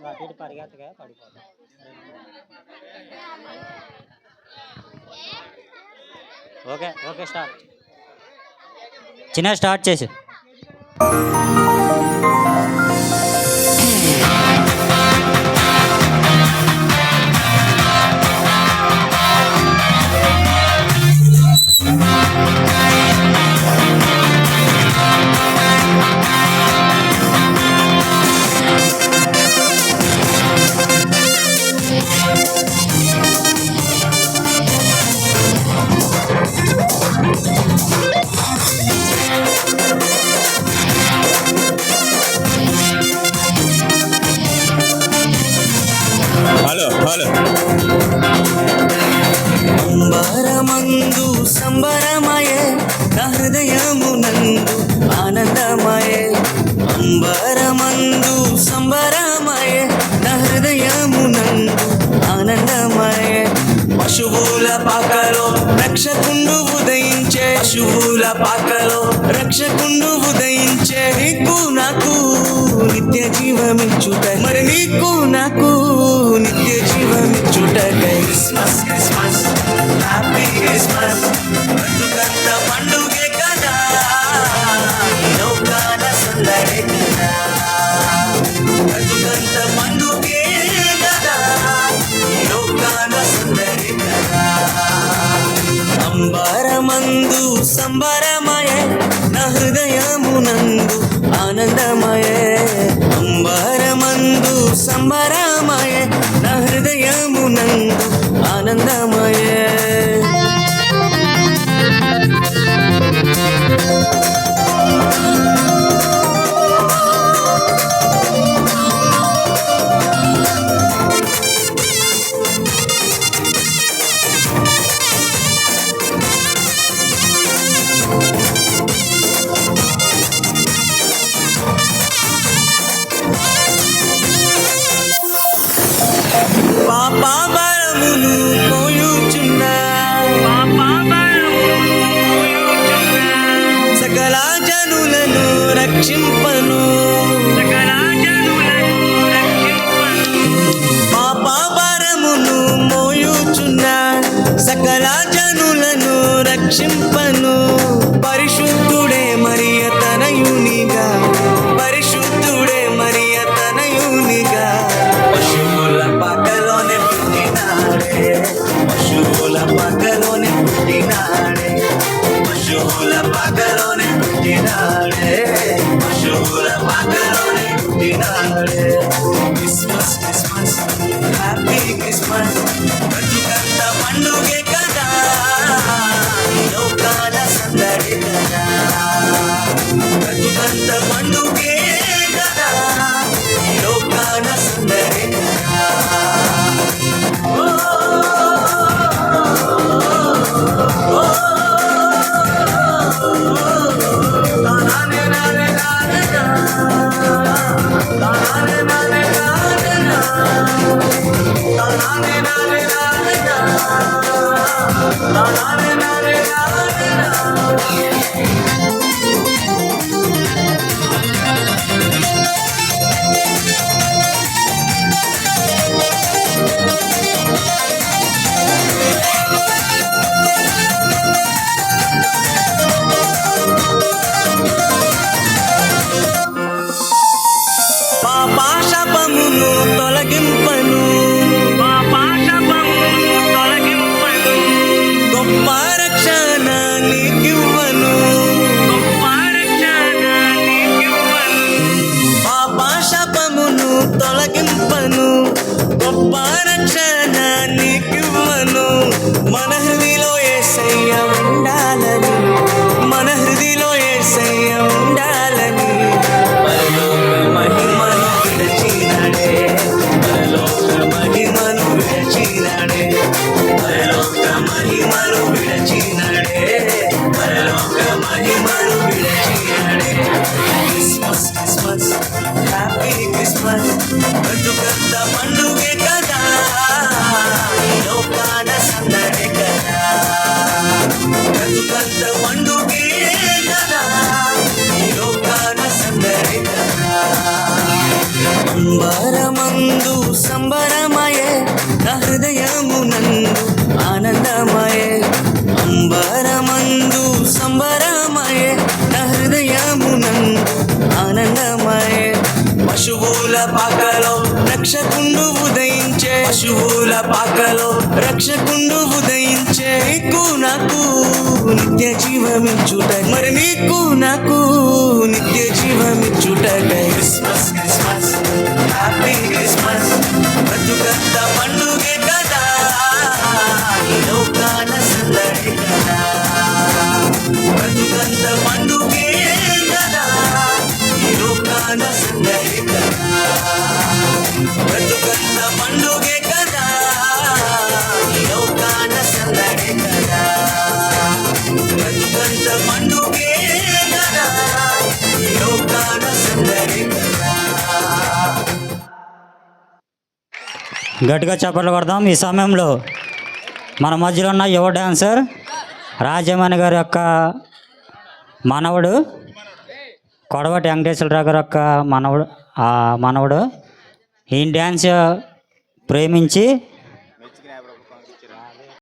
అటు ఇటు పరిగెత్తగా పడిపోతాం. Okay okay start. చిన్న స్టార్ట్ చేసి హలో హలో. అంబరమందు సంబరమయే నా హృదయమునందు ఆనందమయే. అంబరమందు సంబరమయే నా హృదయమునందు ఆనందమయే. పశువుల పాకలో రక్షకుండు ఉదయించే, పశువుల పాకలో రక్షకుండు ఉదయించే. నీకు నాకు నిత్య జీవమిచ్చుట, మరి నీకు నాకు నిత్య జీవమిచ్చుటకై క్రిస్మస్ క్రిస్మస్ హ్యాపీ క్రిస్మస్. బ్రతుకంత పండుగే కదా, లోకాల సందడే కదా. బ్రతుకంత పండుగే కదా, లోకాల సందడే కదా. అంబరమందు సంబరమయే నా హృదయమునందు ఆనందమయే. అంబరమందు సంబరమయే నా హృదయమునందు ఆనందమయే. పాపమును మోయుచున్న సకల జనులను రక్షింపను. పాపమును మోయుచున్న సకల జనులను రక్షింపను. పరిశుద్ధుడే మరియ తనయునిగా, పరిశుద్ధుడే మరియ తనయునిగా. పశువుల పక్కలోనే పుట్టినాడే, పశువుల పక్కలోనే పుట్టినాడే, పశువుల పక్కలోనే పుట్టినాడే, పశువుల పక్కలోనే పుట్టినాడే. Christmas Christmas happy Christmas. బ్రతుకంత పండుగే కదా, లోకాల సందడి కదా. బ్రతుకంత పండుగే కదా, లోకాల సందడి కదా. పాపాశపమును తొలగింపను, గొప్ప రక్షణ నీకివ్వను. పాపాశపమును తొలగింపను, గొప్ప రక్షణ నీకివ్వను. మన హృదిలో యేసయ్య ఉండాలని, మన హృదిలో యేసయ్య ఉండాలని. పరలోక మహిమను విడచినాడే, పరలోక మహిమను విడచినాడే, పరలోక మహిమను విడచినాడే, పరలోక మహిమను విడచినాడే. Christmas Christmas happy Christmas. బ్రతుకంత పండుగే కదా, అంబరమందు సంబరమయే నా హృదయమునందు ఆనందమయే అంబరమందు సంబరమయే నా హృదయమునందు ఆనందమయే పశువుల పాకలో రక్షకుండు ఉదయించే పశువుల పాకలో రక్షకుండు ఉదయించే నీకు నాకు నిత్య జీవమిచ్చుట మరి నీకు నాకు నిత్య జీవమిచ్చుటకై క్రిస్మస్ క్రిస్మస్ హ్యాపీ క్రిస్మస్ బ్రతుకంత పండుగే కదా ఈ లోకాన సందడి కదా బ్రతుకంత పండుగే కదా ఈ లోకాన సందడి కదా బ్రతుకంత పండుగే కదా ఈ లోకాన సందడి కదా బ్రతుకంత పండుగే కదా ఈ లోకాన సందడి కదా. గట్టిగా చప్పట్లు కొడదాం. ఈ సమయంలో మన మధ్యలో ఉన్న యువ డాన్సర్ రాజమణి గారి యొక్క మనవడు కొడవటి వెంకటేశ్వరరావు గారి యొక్క మనవడు ఈ డ్యాన్స్ ప్రేమించి